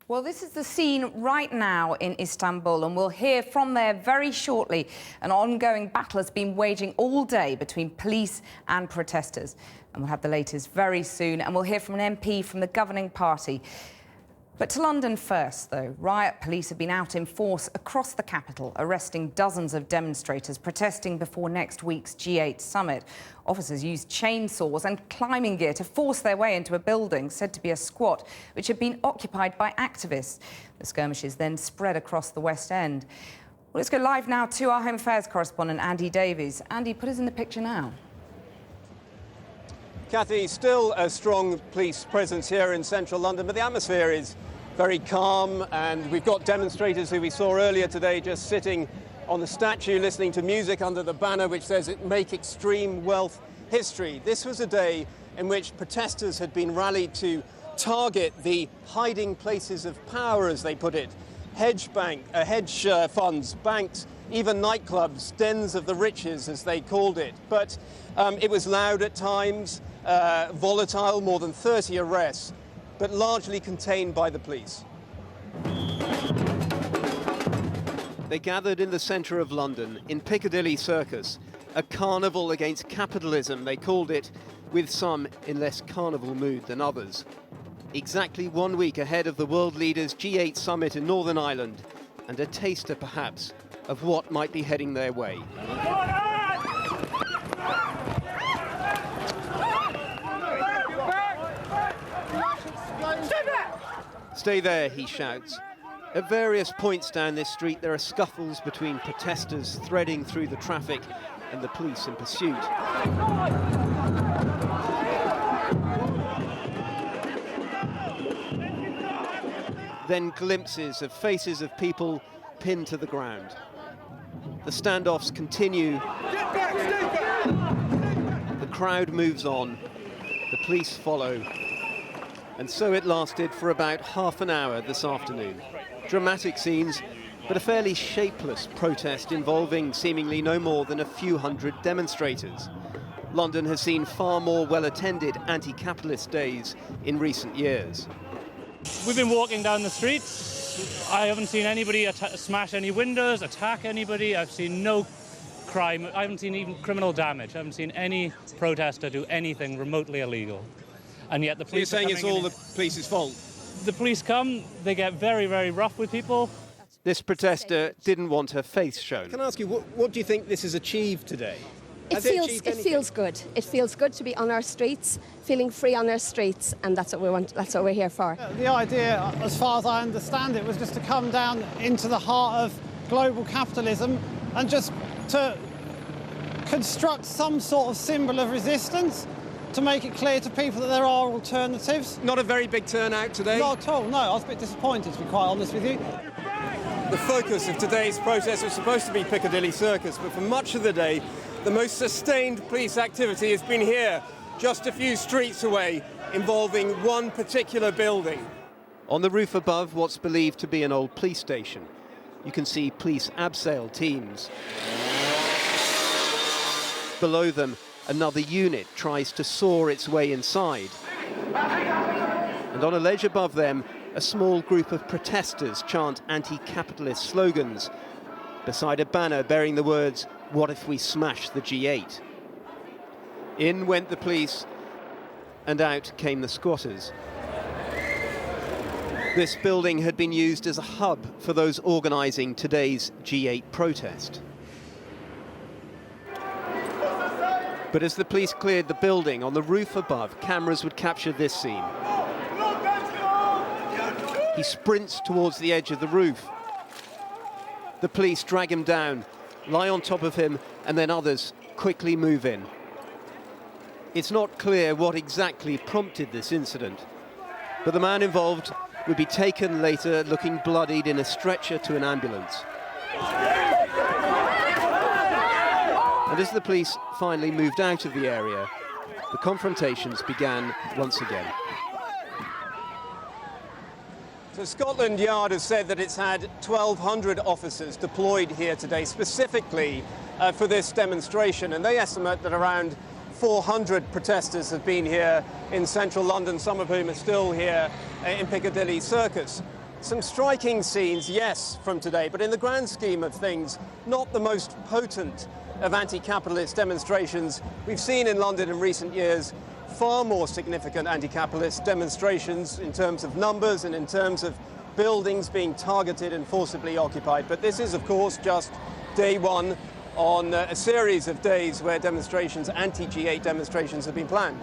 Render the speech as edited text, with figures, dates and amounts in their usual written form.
Well, this is the scene right now in Istanbul, and we'll hear from there very shortly. An ongoing battle has been waging all day between police and protesters. And we'll have the latest very soon, and we'll hear from an MP from the governing party. But to London first, though. Riot police have been out in force across the capital, arresting dozens of demonstrators protesting before next week's G8 summit. Officers used chainsaws and climbing gear to force their way into a building said to be a squat, which had been occupied by activists. The skirmishes then spread across the West End. Well, let's go live now to our Home Affairs correspondent, Andy Davies. Andy, put us in the picture now. Kathy, still a strong police presence here in central London, but the atmosphere is very calm, and we've got demonstrators who we saw earlier today just sitting on the statue listening to music under the banner which says "Make Extreme Wealth History." This was a day in which protesters had been rallied to target the hiding places of power, as they put it. Hedge funds, banks, even nightclubs, dens of the riches, as they called it. But it was loud at times, volatile, more than 30 arrests, but largely contained by the police. They gathered in the centre of London, in Piccadilly Circus, a carnival against capitalism, they called it, with some in less carnival mood than others. Exactly 1 week ahead of the world leaders' G8 summit in Northern Ireland, and a taster, perhaps, of what might be heading their way. Stay there, he shouts. At various points down this street, there are scuffles between protesters threading through the traffic and the police in pursuit. Then glimpses of faces of people pinned to the ground. The standoffs continue. The crowd moves on. The police follow. And so it lasted for about half an hour this afternoon. Dramatic scenes, but a fairly shapeless protest involving seemingly no more than a few hundred demonstrators. London has seen far more well-attended anti-capitalist days in recent years. We've been walking down the street. I haven't seen anybody smash any windows, attack anybody. I've seen no crime. I haven't seen even criminal damage. I haven't seen any protester do anything remotely illegal. And yet the police So you're saying it's all the police's fault? The police come, they get very, very rough with people. This protester didn't want her face shown. Can I ask you, what do you think this has achieved today? It feels good. It feels good to be on our streets, feeling free on our streets, and that's what we want. That's what we're here for. The idea, as far as I understand it, was just to come down into the heart of global capitalism and just to construct some sort of symbol of resistance to make it clear to people that there are alternatives. Not a very big turnout today? Not at all, no. I was a bit disappointed, to be quite honest with you. The focus of today's protest was supposed to be Piccadilly Circus, but for much of the day, the most sustained police activity has been here, just a few streets away, involving one particular building. On the roof above what's believed to be an old police station, you can see police abseil teams. Below them, another unit tries to saw its way inside. And on a ledge above them, a small group of protesters chant anti-capitalist slogans beside a banner bearing the words, "What if we smash the G8?" In went the police, and out came the squatters. This building had been used as a hub for those organising today's G8 protest. But as the police cleared the building, on the roof above, cameras would capture this scene. He sprints towards the edge of the roof. The police drag him down, lie on top of him, and then others quickly move in. It's not clear what exactly prompted this incident, but the man involved would be taken later looking bloodied in a stretcher to an ambulance. And as the police finally moved out of the area, the confrontations began once again. So Scotland Yard has said that it's had 1,200 officers deployed here today specifically for this demonstration, and they estimate that around 400 protesters have been here in central London, some of whom are still here in Piccadilly Circus. Some striking scenes, yes, from today, but in the grand scheme of things, not the most potent of anti-capitalist demonstrations we've seen in London in recent years. Far more significant anti-capitalist demonstrations in terms of numbers and in terms of buildings being targeted and forcibly occupied. But this is, of course, just day one on a series of days where demonstrations, anti-G8 demonstrations, have been planned.